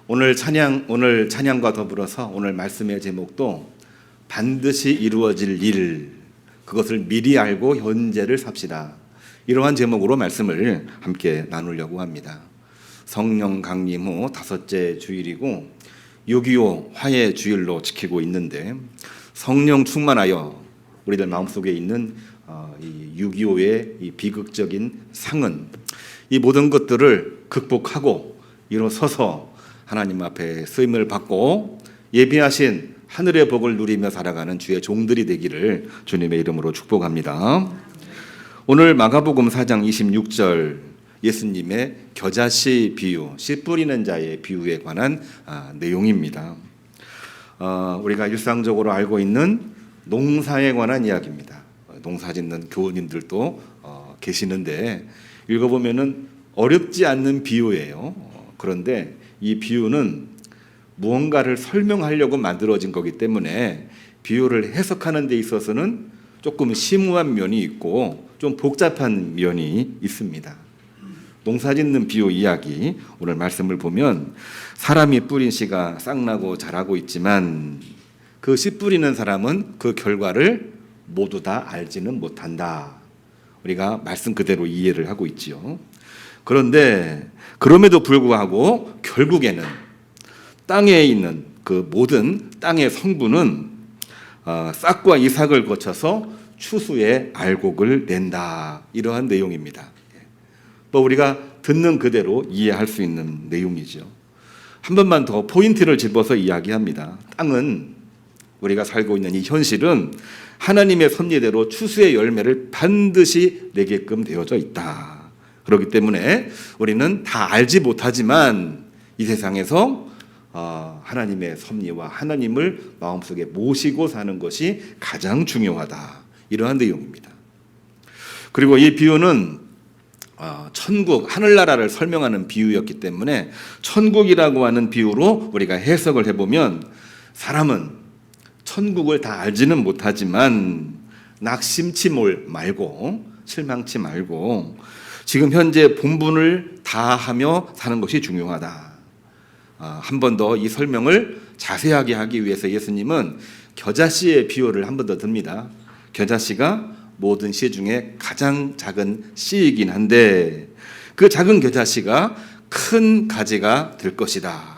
오늘 찬양과 더불어서 오늘 말씀의 제목도 반드시 이루어질 일, 그것을 미리 알고 현재를 삽시다. 이러한 제목으로 말씀을 함께 나누려고 합니다. 성령 강림 후 5째 주일이고 6.25 화해 주일로 지키고 있는데, 성령 충만하여 우리들 마음속에 있는 이 6.25의 이 비극적인 상흔, 이 모든 것들을 극복하고 일어서서 하나님 앞에 쓰임을 받고 예비하신 하늘의 복을 누리며 살아가는 주의 종들이 되기를 주님의 이름으로 축복합니다. 오늘 마가복음 4장 26절 예수님의 겨자씨 비유, 씨 뿌리는 자의 비유에 관한 내용입니다. 우리가 일상적으로 알고 있는 농사에 관한 이야기입니다. 농사 짓는 교우님들도 계시는데 읽어보면은 어렵지 않는 비유예요. 그런데 이 비유는 무언가를 설명하려고 만들어진 거기 때문에 비유를 해석하는 데 있어서는 조금 심오한 면이 있고 좀 복잡한 면이 있습니다. 농사 짓는 비유 이야기, 오늘 말씀을 보면 사람이 뿌린 씨가 싹나고 자라고 있지만 그 씨 뿌리는 사람은 그 결과를 모두 다 알지는 못한다. 우리가 말씀 그대로 이해를 하고 있지요. 그런데 그럼에도 불구하고 결국에는 땅에 있는 그 모든 땅의 성분은 싹과 이삭을 거쳐서 추수의 알곡을 낸다. 이러한 내용입니다. 또 우리가 듣는 그대로 이해할 수 있는 내용이죠. 한 번만 더 포인트를 짚어서 이야기합니다. 땅은, 우리가 살고 있는 이 현실은 하나님의 섭리대로 추수의 열매를 반드시 내게끔 되어져 있다. 그렇기 때문에 우리는 다 알지 못하지만 이 세상에서 하나님의 섭리와 하나님을 마음속에 모시고 사는 것이 가장 중요하다. 이러한 내용입니다. 그리고 이 비유는 천국, 하늘나라를 설명하는 비유였기 때문에 천국이라고 하는 비유로 우리가 해석을 해보면, 사람은 천국을 다 알지는 못하지만 낙심치 말고 실망치 말고 지금 현재 본분을 다하며 사는 것이 중요하다. 한 번 더 이 설명을 자세하게 하기 위해서 예수님은 겨자씨의 비유를 한 번 더 듭니다. 겨자씨가 모든 씨 중에 가장 작은 씨이긴 한데 그 작은 겨자씨가 큰 가지가 될 것이다.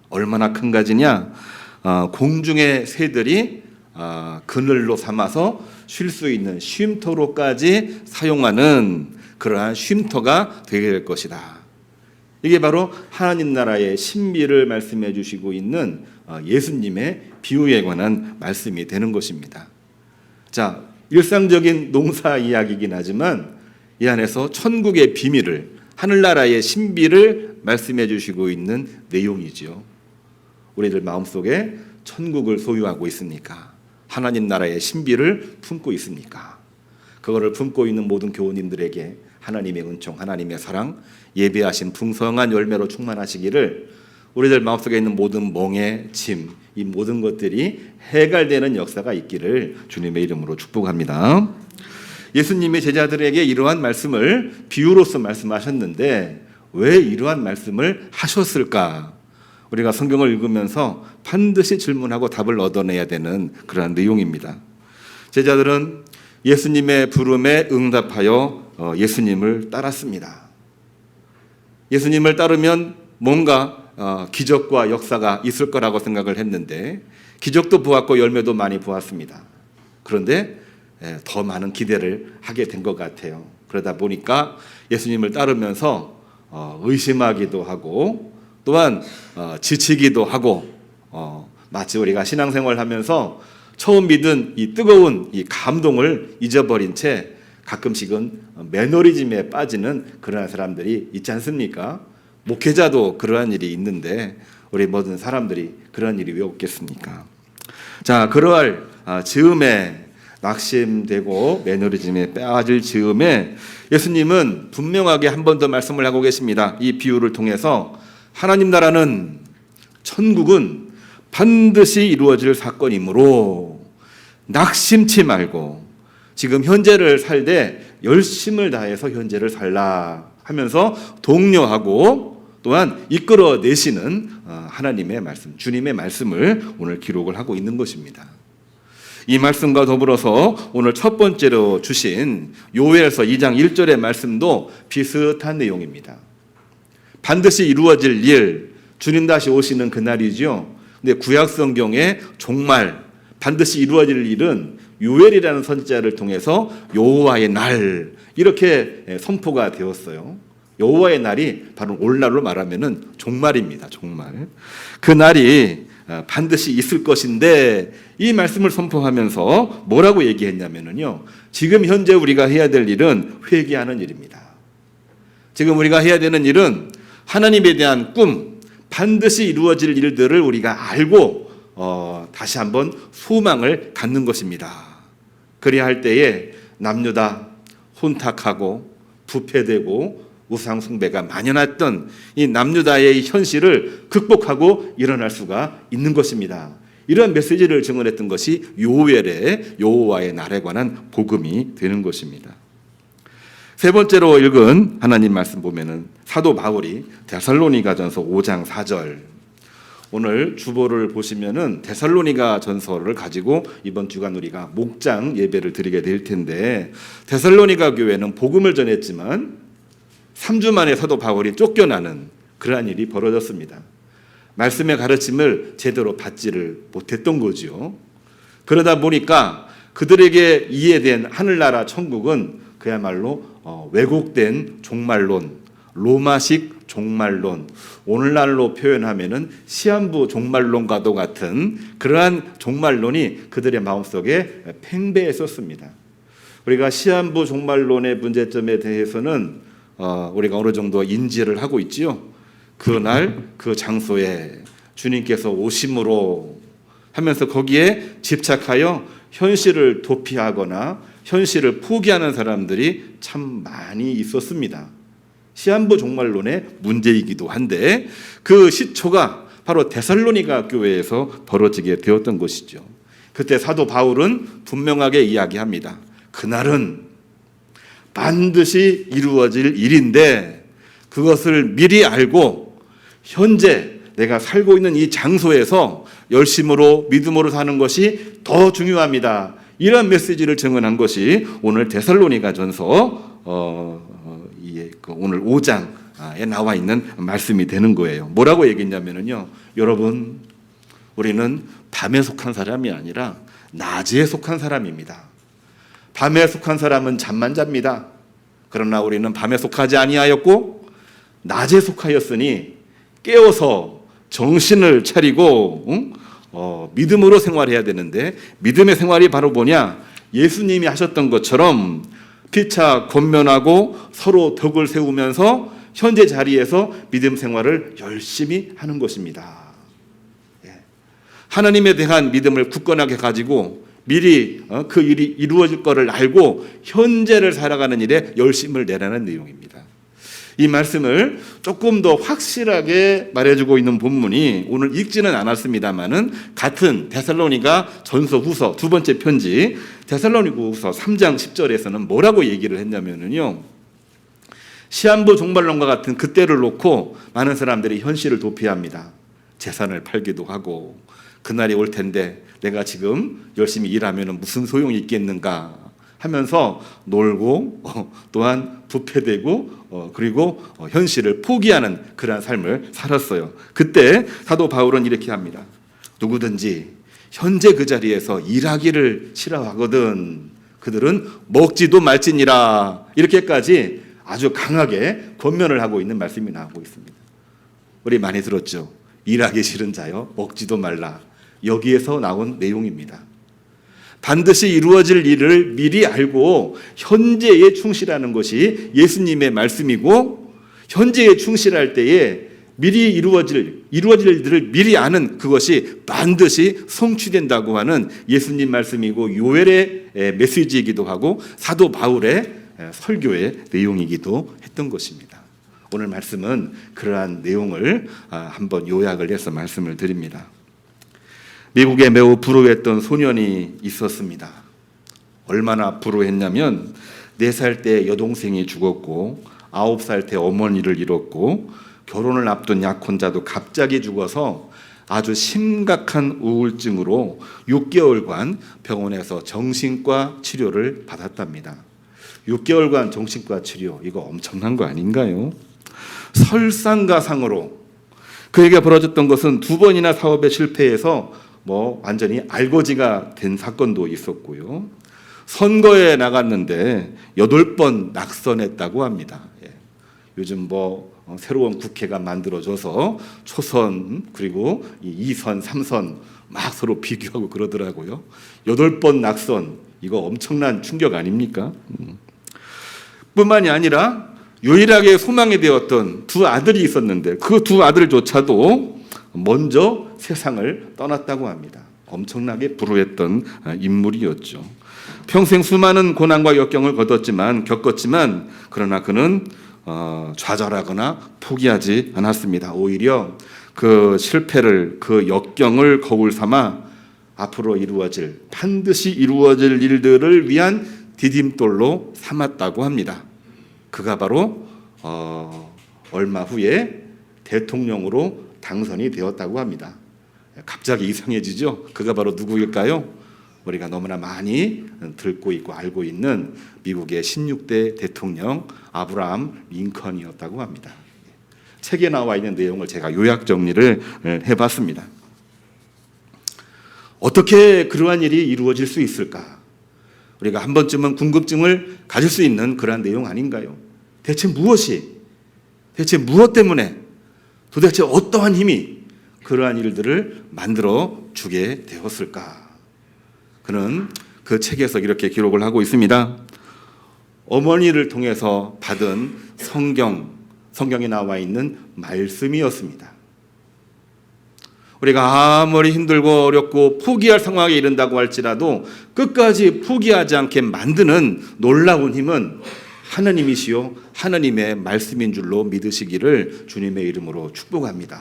얼마나 큰 가지냐? 공중의 새들이 그늘로 삼아서 쉴 수 있는 쉼터로까지 사용하는 그러한 쉼터가 되게 될 것이다. 이게 바로 하나님 나라의 신비를 말씀해 주시고 있는 예수님의 비유에 관한 말씀이 되는 것입니다. 자, 일상적인 농사 이야기이긴 하지만 이 안에서 천국의 비밀을, 하늘나라의 신비를 말씀해 주시고 있는 내용이지요. 우리들 마음속에 천국을 소유하고 있습니까? 하나님 나라의 신비를 품고 있습니까? 그거를 품고 있는 모든 교우님들에게 하나님의 은총, 하나님의 사랑, 예배하신 풍성한 열매로 충만하시기를 우리들 마음속에 있는 모든 멍에, 짐, 이 모든 것들이 해갈되는 역사가 있기를 주님의 이름으로 축복합니다. 예수님이 제자들에게 이러한 말씀을 비유로서 말씀하셨는데 왜 이러한 말씀을 하셨을까? 우리가 성경을 읽으면서 반드시 질문하고 답을 얻어내야 되는 그러한 내용입니다. 제자들은 예수님의 부름에 응답하여 예수님을 따랐습니다. 예수님을 따르면 뭔가 기적과 역사가 있을 거라고 생각을 했는데 기적도 보았고 열매도 많이 보았습니다. 그런데 더 많은 기대를 하게 된 것 같아요. 그러다 보니까 예수님을 따르면서 의심하기도 하고 또한 지치기도 하고 마치 우리가 신앙생활 하면서 처음 믿은 이 뜨거운 이 감동을 잊어버린 채 가끔씩은 매너리즘에 빠지는 그러한 사람들이 있지 않습니까? 목회자도 그러한 일이 있는데 우리 모든 사람들이 그러한 일이 왜 없겠습니까? 자, 그러할 즈음에 낙심되고 매너리즘에 빠질 즈음에 예수님은 분명하게 한 번 더 말씀을 하고 계십니다. 이 비유를 통해서 하나님 나라는, 천국은 반드시 이루어질 사건이므로 낙심치 말고 지금 현재를 살되 열심을 다해서 현재를 살라 하면서 독려하고 또한 이끌어내시는 하나님의 말씀, 주님의 말씀을 오늘 기록을 하고 있는 것입니다. 이 말씀과 더불어서 오늘 첫 번째로 주신 요엘서 2장 1절의 말씀도 비슷한 내용입니다. 반드시 이루어질 일, 주님 다시 오시는 그날이죠. 근데 구약 성경에 종말, 반드시 이루어질 일은 요엘이라는 선지자를 통해서 여호와의 날 이렇게 선포가 되었어요. 여호와의 날이 바로 오늘날로 말하면은 종말입니다. 종말. 그 날이 반드시 있을 것인데 이 말씀을 선포하면서 뭐라고 얘기했냐면요. 지금 현재 우리가 해야 될 일은 회개하는 일입니다. 지금 우리가 해야 되는 일은 하나님에 대한 꿈, 반드시 이루어질 일들을 우리가 알고 다시 한번 소망을 갖는 것입니다. 그래야 할 때에 남유다 혼탁하고 부패되고 우상 숭배가 만연했던 이 남유다의 현실을 극복하고 일어날 수가 있는 것입니다. 이런 메시지를 증언했던 것이 요엘의 여호와의 날에 관한 복음이 되는 것입니다. 세 번째로 읽은 하나님 말씀 보면은 사도 바울이 데살로니가전서 5장 4절, 오늘 주보를 보시면은 데살로니가전서를 가지고 이번 주간 우리가 목장 예배를 드리게 될 텐데, 데살로니가 교회는 복음을 전했지만 3주 만에 사도 바울이 쫓겨나는 그러한 일이 벌어졌습니다. 말씀의 가르침을 제대로 받지를 못했던 거죠. 그러다 보니까 그들에게 이해된 하늘나라 천국은 그야말로 왜곡된 종말론, 로마식 종말론, 오늘날로 표현하면은 시한부 종말론과도 같은 그러한 종말론이 그들의 마음속에 팽배했었습니다. 우리가 시한부 종말론의 문제점에 대해서는 우리가 어느 정도 인지를 하고 있지요. 그날 그 장소에 주님께서 오심으로 하면서 거기에 집착하여 현실을 도피하거나 현실을 포기하는 사람들이 참 많이 있었습니다. 시한부 종말론의 문제이기도 한데 그 시초가 바로 데살로니가 교회에서 벌어지게 되었던 것이죠. 그때 사도 바울은 분명하게 이야기합니다. 그날은 반드시 이루어질 일인데 그것을 미리 알고 현재 내가 살고 있는 이 장소에서 열심으로 믿음으로 사는 것이 더 중요합니다. 이런 메시지를 증언한 것이 오늘 데살로니가전서 오늘 5장에 나와 있는 말씀이 되는 거예요. 뭐라고 얘기했냐면요, 여러분, 우리는 밤에 속한 사람이 아니라 낮에 속한 사람입니다. 밤에 속한 사람은 잠만 잡니다. 그러나 우리는 밤에 속하지 아니하였고 낮에 속하였으니 깨어서 정신을 차리고 믿음으로 생활해야 되는데, 믿음의 생활이 바로 뭐냐? 예수님이 하셨던 것처럼 피차 권면하고 서로 덕을 세우면서 현재 자리에서 믿음 생활을 열심히 하는 것입니다. 하나님에 대한 믿음을 굳건하게 가지고 미리 그 일이 이루어질 것을 알고 현재를 살아가는 일에 열심을 내라는 내용입니다. 이 말씀을 조금 더 확실하게 말해주고 있는 본문이 오늘 읽지는 않았습니다만은 같은 데살로니가 전서 후서 두 번째 편지 데살로니가 후서 3장 10절에서는 뭐라고 얘기를 했냐면요, 시한부 종말론과 같은 그때를 놓고 많은 사람들이 현실을 도피합니다. 재산을 팔기도 하고 그날이 올 텐데 내가 지금 열심히 일하면 무슨 소용이 있겠는가 하면서 놀고 또한 부패되고 그리고 현실을 포기하는 그러한 삶을 살았어요. 그때 사도 바울은 이렇게 합니다. 누구든지 현재 그 자리에서 일하기를 싫어하거든 그들은 먹지도 말지니라, 이렇게까지 아주 강하게 권면을 하고 있는 말씀이 나오고 있습니다. 우리 많이 들었죠. 일하기 싫은 자여 먹지도 말라. 여기에서 나온 내용입니다. 반드시 이루어질 일을 미리 알고 현재에 충실하는 것이 예수님의 말씀이고, 현재에 충실할 때에 미리 이루어질 일들을 미리 아는 그것이 반드시 성취된다고 하는 예수님 말씀이고 요엘의 메시지이기도 하고 사도 바울의 설교의 내용이기도 했던 것입니다. 오늘 말씀은 그러한 내용을 한번 요약을 해서 말씀을 드립니다. 미국에 매우 불우했던 소년이 있었습니다. 얼마나 불우했냐면 4살 때 여동생이 죽었고 9살 때 어머니를 잃었고 결혼을 앞둔 약혼자도 갑자기 죽어서 아주 심각한 우울증으로 6개월간 병원에서 정신과 치료를 받았답니다. 6개월간 정신과 치료, 이거 엄청난 거 아닌가요? 설상가상으로 그에게 벌어졌던 것은 2번이나 사업에 실패해서 완전히 알거지가 된 사건도 있었고요. 선거에 나갔는데 8번 낙선했다고 합니다. 요즘 새로운 국회가 만들어져서 초선 그리고 2선, 3선 막 서로 비교하고 그러더라고요. 8번 낙선, 이거 엄청난 충격 아닙니까? 뿐만이 아니라 유일하게 소망이 되었던 2 아들이 있었는데 그 2 아들조차도 먼저 세상을 떠났다고 합니다. 엄청나게 불우했던 인물이었죠. 평생 수많은 고난과 역경을 겪었지만 그러나 그는 좌절하거나 포기하지 않았습니다. 오히려 그 실패를, 그 역경을 거울 삼아 앞으로 반드시 이루어질 일들을 위한 디딤돌로 삼았다고 합니다. 그가 바로 얼마 후에 대통령으로 당선이 되었다고 합니다. 갑자기 이상해지죠? 그가 바로 누구일까요? 우리가 너무나 많이 듣고 있고 알고 있는 미국의 16대 대통령 아브라함 링컨이었다고 합니다. 책에 나와 있는 내용을 제가 요약 정리를 해봤습니다. 어떻게 그러한 일이 이루어질 수 있을까? 우리가 한 번쯤은 궁금증을 가질 수 있는 그러한 내용 아닌가요? 대체 무엇 때문에, 도대체 어떠한 힘이 그러한 일들을 만들어 주게 되었을까? 그는 그 책에서 이렇게 기록을 하고 있습니다. 어머니를 통해서 받은 성경에 나와 있는 말씀이었습니다. 우리가 아무리 힘들고 어렵고 포기할 상황에 이른다고 할지라도 끝까지 포기하지 않게 만드는 놀라운 힘은 하나님이시요 하나님의 말씀인 줄로 믿으시기를 주님의 이름으로 축복합니다.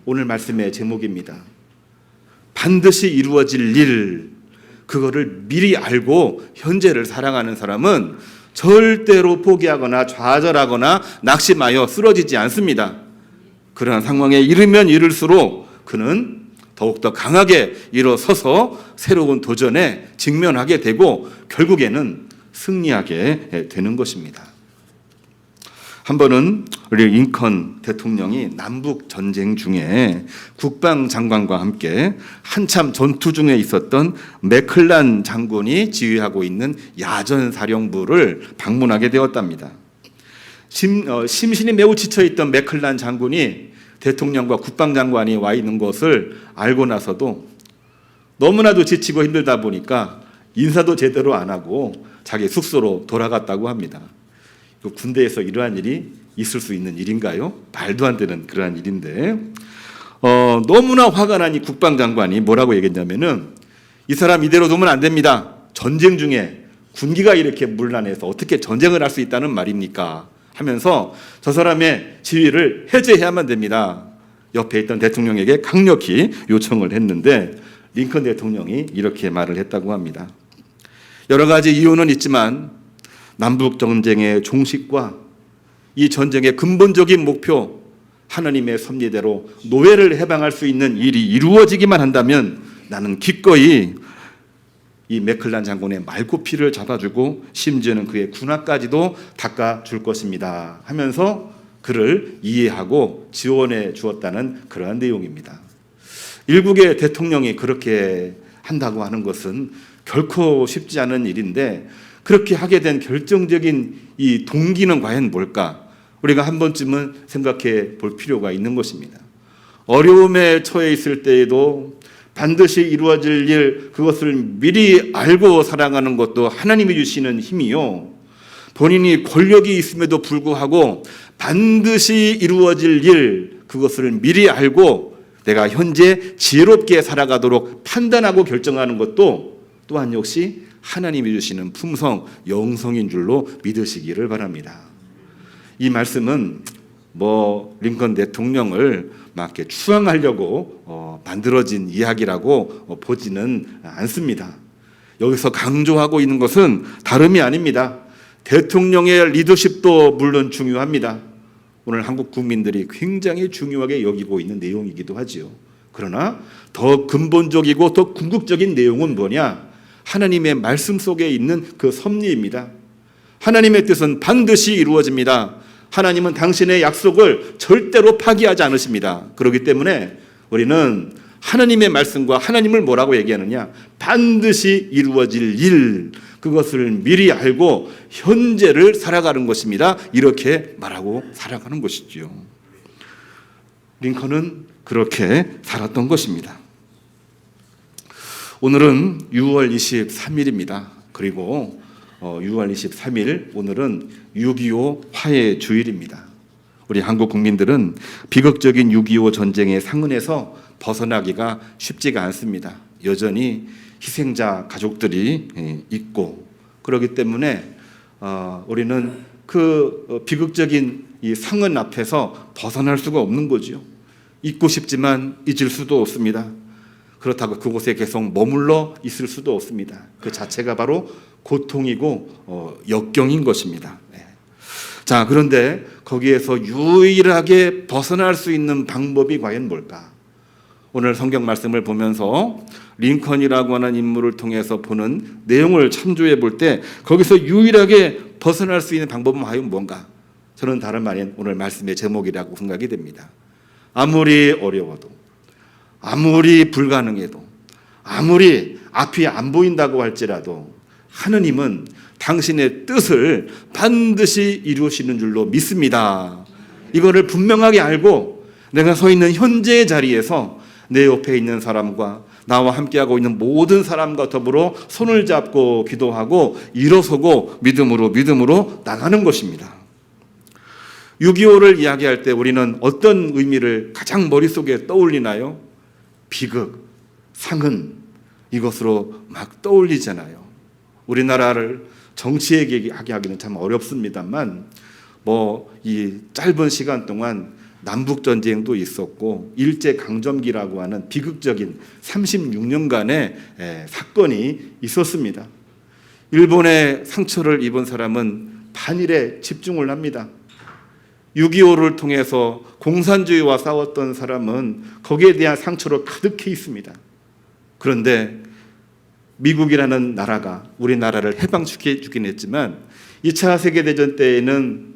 오늘 말씀의 제목입니다. 반드시 이루어질 일, 그거를 미리 알고 현재를 살아가는 사람은 절대로 포기하거나 좌절하거나 낙심하여 쓰러지지 않습니다. 그러한 상황에 이르면 이를수록 그는 더욱더 강하게 일어서서 새로운 도전에 직면하게 되고 결국에는 승리하게 되는 것입니다. 한 번은 우리 링컨 대통령이 남북 전쟁 중에 국방장관과 함께 한참 전투 중에 있었던 맥클란 장군이 지휘하고 있는 야전사령부를 방문하게 되었답니다. 심신이 매우 지쳐있던 맥클란 장군이 대통령과 국방장관이 와 있는 것을 알고 나서도 너무나도 지치고 힘들다 보니까 인사도 제대로 안 하고 자기 숙소로 돌아갔다고 합니다. 군대에서 이러한 일이 있을 수 있는 일인가요? 말도 안 되는 그러한 일인데 너무나 화가 난 이 국방장관이 뭐라고 얘기했냐면은 이 사람 이대로 두면 안 됩니다. 전쟁 중에 군기가 이렇게 문란해서 어떻게 전쟁을 할 수 있다는 말입니까? 하면서 저 사람의 지위를 해제해야만 됩니다. 옆에 있던 대통령에게 강력히 요청을 했는데 링컨 대통령이 이렇게 말을 했다고 합니다. 여러 가지 이유는 있지만 남북 전쟁의 종식과 이 전쟁의 근본적인 목표, 하나님의 섭리대로 노예를 해방할 수 있는 일이 이루어지기만 한다면 나는 기꺼이 이 맥클란 장군의 말고피를 잡아주고 심지어는 그의 군화까지도 닦아줄 것입니다 하면서 그를 이해하고 지원해 주었다는 그러한 내용입니다. 일국의 대통령이 그렇게 한다고 하는 것은 결코 쉽지 않은 일인데 그렇게 하게 된 결정적인 이 동기는 과연 뭘까? 우리가 한 번쯤은 생각해 볼 필요가 있는 것입니다. 어려움에 처해 있을 때에도 반드시 이루어질 일, 그것을 미리 알고 살아가는 것도 하나님이 주시는 힘이요. 본인이 권력이 있음에도 불구하고 반드시 이루어질 일, 그것을 미리 알고 내가 현재 지혜롭게 살아가도록 판단하고 결정하는 것도 또한 역시 하나님이 주시는 품성, 영성인 줄로 믿으시기를 바랍니다. 이 말씀은 링컨 대통령을 막 이렇게 추앙하려고 만들어진 이야기라고 보지는 않습니다. 여기서 강조하고 있는 것은 다름이 아닙니다. 대통령의 리더십도 물론 중요합니다. 오늘 한국 국민들이 굉장히 중요하게 여기고 있는 내용이기도 하지요. 그러나 더 근본적이고 더 궁극적인 내용은 뭐냐? 하나님의 말씀 속에 있는 그 섭리입니다. 하나님의 뜻은 반드시 이루어집니다. 하나님은 당신의 약속을 절대로 파기하지 않으십니다. 그렇기 때문에 우리는 하나님의 말씀과 하나님을 뭐라고 얘기하느냐? 반드시 이루어질 일, 그것을 미리 알고 현재를 살아가는 것입니다. 이렇게 말하고 살아가는 것이지요. 링컨은 그렇게 살았던 것입니다. 오늘은 6월 23일입니다. 그리고 6월 23일 오늘은 6.25 화해 주일입니다. 우리 한국 국민들은 비극적인 6.25 전쟁의 상흔에서 벗어나기가 쉽지가 않습니다. 여전히 희생자 가족들이 있고 그렇기 때문에 우리는 그 비극적인 이 상흔 앞에서 벗어날 수가 없는 거죠. 잊고 싶지만 잊을 수도 없습니다. 그렇다고 그곳에 계속 머물러 있을 수도 없습니다. 그 자체가 바로 고통이고 역경인 것입니다. 자, 그런데 거기에서 유일하게 벗어날 수 있는 방법이 과연 뭘까? 오늘 성경 말씀을 보면서 링컨이라고 하는 인물을 통해서 보는 내용을 참조해 볼 때 거기서 유일하게 벗어날 수 있는 방법은 과연 뭔가? 저는 다른 말인 오늘 말씀의 제목이라고 생각이 됩니다. 아무리 어려워도, 아무리 불가능해도, 아무리 앞이 안 보인다고 할지라도 하느님은 당신의 뜻을 반드시 이루시는 줄로 믿습니다. 이거를 분명하게 알고 내가 서 있는 현재의 자리에서 내 옆에 있는 사람과 나와 함께하고 있는 모든 사람과 더불어 손을 잡고 기도하고 일어서고 믿음으로 나가는 것입니다. 6.25를 이야기할 때 우리는 어떤 의미를 가장 머릿속에 떠올리나요? 비극, 상흔, 이것으로 막 떠올리잖아요. 우리나라를 정치 얘기하기는 참 어렵습니다만 이 짧은 시간 동안 남북전쟁도 있었고 일제강점기라고 하는 비극적인 36년간의 사건이 있었습니다. 일본의 상처를 입은 사람은 반일에 집중을 합니다. 6.25를 통해서 공산주의와 싸웠던 사람은 거기에 대한 상처로 가득해 있습니다. 그런데 미국이라는 나라가 우리나라를 해방시켜 주긴 했지만 2차 세계대전 때에는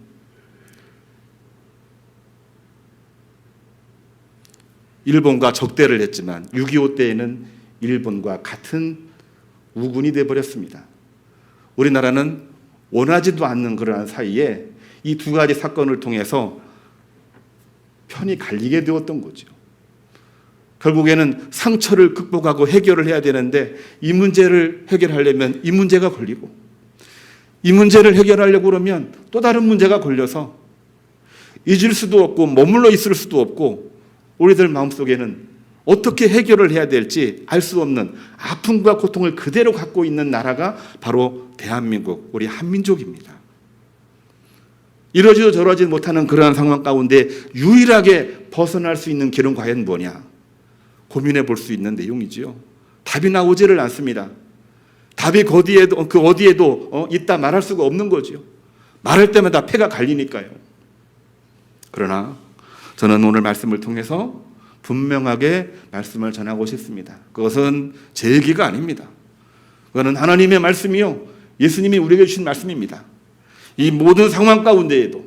일본과 적대를 했지만 6.25 때에는 일본과 같은 우군이 되어버렸습니다. 우리나라는 원하지도 않는 그러한 사이에 이 두 가지 사건을 통해서 편이 갈리게 되었던 거죠. 결국에는 상처를 극복하고 해결을 해야 되는데 이 문제를 해결하려면 이 문제가 걸리고 이 문제를 해결하려고 그러면 또 다른 문제가 걸려서 잊을 수도 없고 머물러 있을 수도 없고 우리들 마음속에는 어떻게 해결을 해야 될지 알 수 없는 아픔과 고통을 그대로 갖고 있는 나라가 바로 대한민국, 우리 한민족입니다. 이러지도 저러지 못하는 그러한 상황 가운데 유일하게 벗어날 수 있는 길은 과연 뭐냐? 고민해 볼 수 있는 내용이지요. 답이 나오지를 않습니다. 답이 그 어디에도 있다 말할 수가 없는 거죠. 말할 때마다 패가 갈리니까요. 그러나 저는 오늘 말씀을 통해서 분명하게 말씀을 전하고 싶습니다. 그것은 제 얘기가 아닙니다. 그것은 하나님의 말씀이요, 예수님이 우리에게 주신 말씀입니다. 이 모든 상황 가운데에도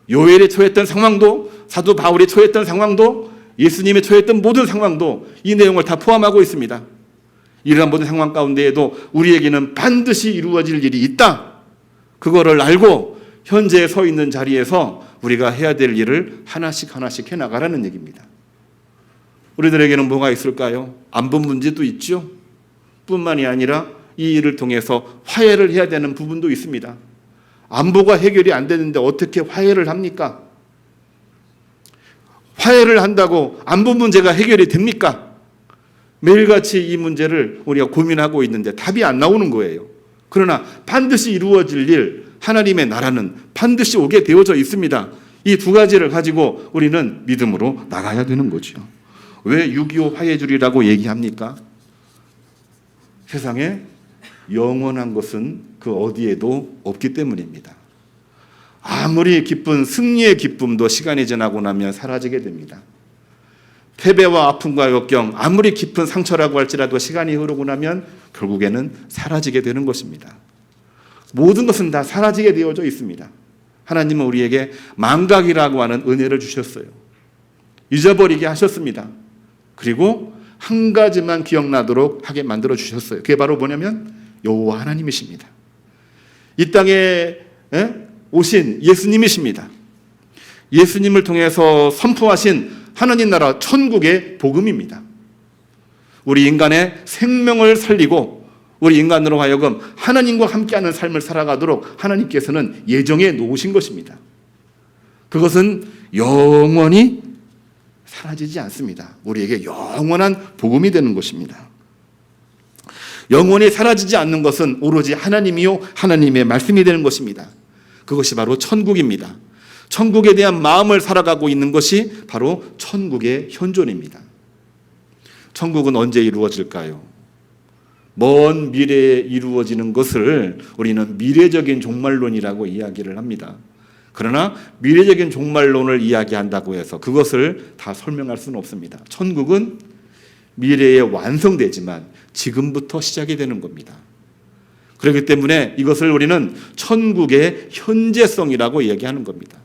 요엘이 처했던 상황도 사도 바울이 처했던 상황도 예수님이 처했던 모든 상황도 이 내용을 다 포함하고 있습니다. 이러한 모든 상황 가운데에도 우리에게는 반드시 이루어질 일이 있다. 그거를 알고 현재 서 있는 자리에서 우리가 해야 될 일을 하나씩 해나가라는 얘기입니다. 우리들에게는 뭐가 있을까요? 안보 문제도 있죠. 뿐만이 아니라 이 일을 통해서 화해를 해야 되는 부분도 있습니다. 안보가 해결이 안 되는데 어떻게 화해를 합니까? 화해를 한다고 안보 문제가 해결이 됩니까? 매일같이 이 문제를 우리가 고민하고 있는데 답이 안 나오는 거예요. 그러나 반드시 이루어질 일, 하나님의 나라는 반드시 오게 되어져 있습니다. 이 두 가지를 가지고 우리는 믿음으로 나가야 되는 거죠. 왜 6.25 화해주의라고 얘기합니까? 세상에 영원한 것은 그 어디에도 없기 때문입니다. 아무리 기쁜 승리의 기쁨도 시간이 지나고 나면 사라지게 됩니다. 패배와 아픔과 역경, 아무리 깊은 상처라고 할지라도 시간이 흐르고 나면 결국에는 사라지게 되는 것입니다. 모든 것은 다 사라지게 되어져 있습니다. 하나님은 우리에게 망각이라고 하는 은혜를 주셨어요. 잊어버리게 하셨습니다. 그리고 한 가지만 기억나도록 하게 만들어 주셨어요. 그게 바로 뭐냐면 여호와 하나님이십니다. 이 땅에 오신 예수님이십니다. 예수님을 통해서 선포하신 하나님 나라 천국의 복음입니다. 우리 인간의 생명을 살리고 우리 인간으로 하여금 하나님과 함께하는 삶을 살아가도록 하나님께서는 예정해 놓으신 것입니다. 그것은 영원히 사라지지 않습니다. 우리에게 영원한 복음이 되는 것입니다. 영원히 사라지지 않는 것은 오로지 하나님이요 하나님의 말씀이 되는 것입니다. 그것이 바로 천국입니다. 천국에 대한 마음을 살아가고 있는 것이 바로 천국의 현존입니다. 천국은 언제 이루어질까요? 먼 미래에 이루어지는 것을 우리는 미래적인 종말론이라고 이야기를 합니다. 그러나 미래적인 종말론을 이야기한다고 해서 그것을 다 설명할 수는 없습니다. 천국은 미래에 완성되지만 지금부터 시작이 되는 겁니다. 그렇기 때문에 이것을 우리는 천국의 현재성이라고 얘기하는 겁니다.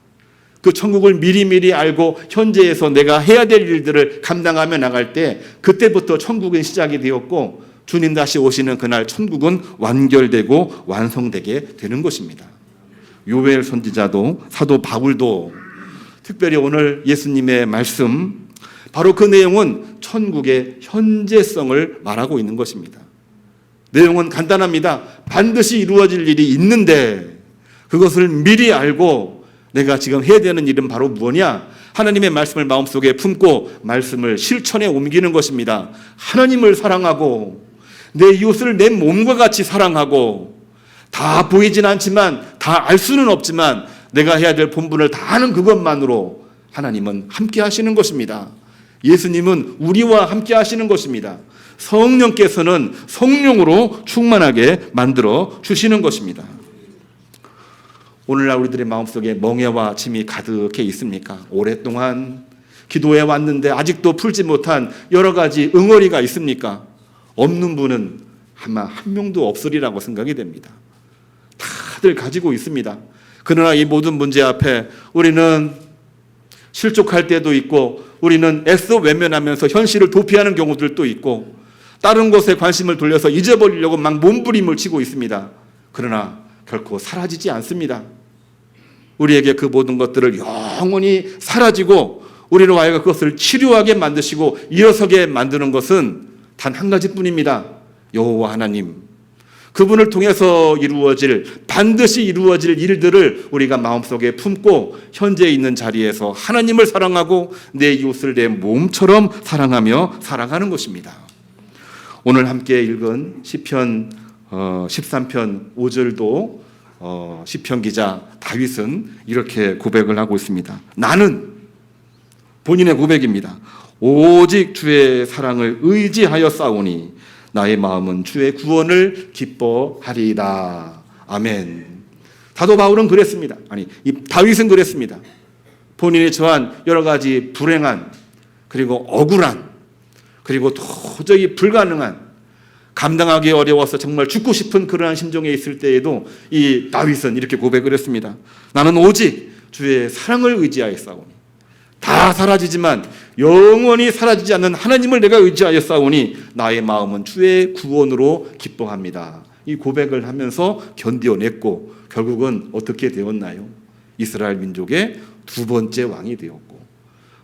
그 천국을 미리미리 알고 현재에서 내가 해야 될 일들을 감당하며 나갈 때 그때부터 천국은 시작이 되었고 주님 다시 오시는 그날 천국은 완결되고 완성되게 되는 것입니다. 요엘 선지자도 사도 바울도 특별히 오늘 예수님의 말씀 바로 그 내용은 천국의 현재성을 말하고 있는 것입니다. 내용은 간단합니다. 반드시 이루어질 일이 있는데 그것을 미리 알고 내가 지금 해야 되는 일은 바로 뭐냐? 하나님의 말씀을 마음속에 품고 말씀을 실천에 옮기는 것입니다. 하나님을 사랑하고 내 이웃을 내 몸과 같이 사랑하고 다 보이진 않지만 다 알 수는 없지만 내가 해야 될 본분을 다 하는 그것만으로 하나님은 함께 하시는 것입니다. 예수님은 우리와 함께 하시는 것입니다. 성령께서는 성령으로 충만하게 만들어 주시는 것입니다. 오늘날 우리들의 마음속에 멍해와 짐이 가득해 있습니까? 오랫동안 기도해 왔는데 아직도 풀지 못한 여러 가지 응어리가 있습니까? 없는 분은 아마 한 명도 없으리라고 생각이 됩니다. 다들 가지고 있습니다. 그러나 이 모든 문제 앞에 우리는 실족할 때도 있고 우리는 애써 외면하면서 현실을 도피하는 경우들도 있고 다른 곳에 관심을 돌려서 잊어버리려고 막 몸부림을 치고 있습니다. 그러나 결코 사라지지 않습니다. 우리에게 그 모든 것들을 영원히 사라지고 우리로 하여금 그것을 치료하게 만드시고 일어서게 만드는 것은 단 한 가지뿐입니다. 여호와 하나님. 그분을 통해서 반드시 이루어질 일들을 우리가 마음속에 품고 현재 있는 자리에서 하나님을 사랑하고 내 이웃을 내 몸처럼 사랑하며 살아가는 것입니다. 오늘 함께 읽은 시편 13편 5절도 시편 기자 다윗은 이렇게 고백을 하고 있습니다. 나는 본인의 고백입니다. 오직 주의 사랑을 의지하여 싸우니 나의 마음은 주의 구원을 기뻐하리이다. 아멘. 사도 바울은 그랬습니다. 이 다윗은 그랬습니다. 본인이 처한 여러 가지 불행한 그리고 억울한 그리고 도저히 불가능한 감당하기 어려워서 정말 죽고 싶은 그러한 심정에 있을 때에도 이 다윗은 이렇게 고백을 했습니다. 나는 오직 주의 사랑을 의지하여 싸우니 다 사라지지만 영원히 사라지지 않는 하나님을 내가 의지하여 싸우니 나의 마음은 주의 구원으로 기뻐합니다. 이 고백을 하면서 견뎌냈고 결국은 어떻게 되었나요? 이스라엘 민족의 두 번째 왕이 되었고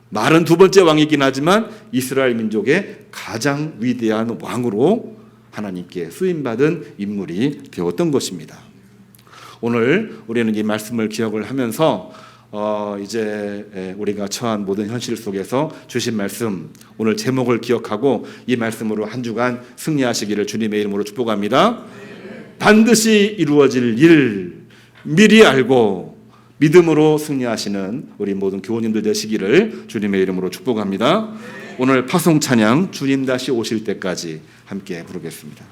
말은 두 번째 왕이긴 하지만 이스라엘 민족의 가장 위대한 왕으로 하나님께 쓰임받은 인물이 되었던 것입니다. 오늘 우리는 이 말씀을 기억을 하면서 이제 우리가 처한 모든 현실 속에서 주신 말씀 오늘 제목을 기억하고 이 말씀으로 한 주간 승리하시기를 주님의 이름으로 축복합니다. 반드시 이루어질 일 미리 알고 믿음으로 승리하시는 우리 모든 교우님들 되시기를 주님의 이름으로 축복합니다. 오늘 파송 찬양 주님 다시 오실 때까지 함께 부르겠습니다.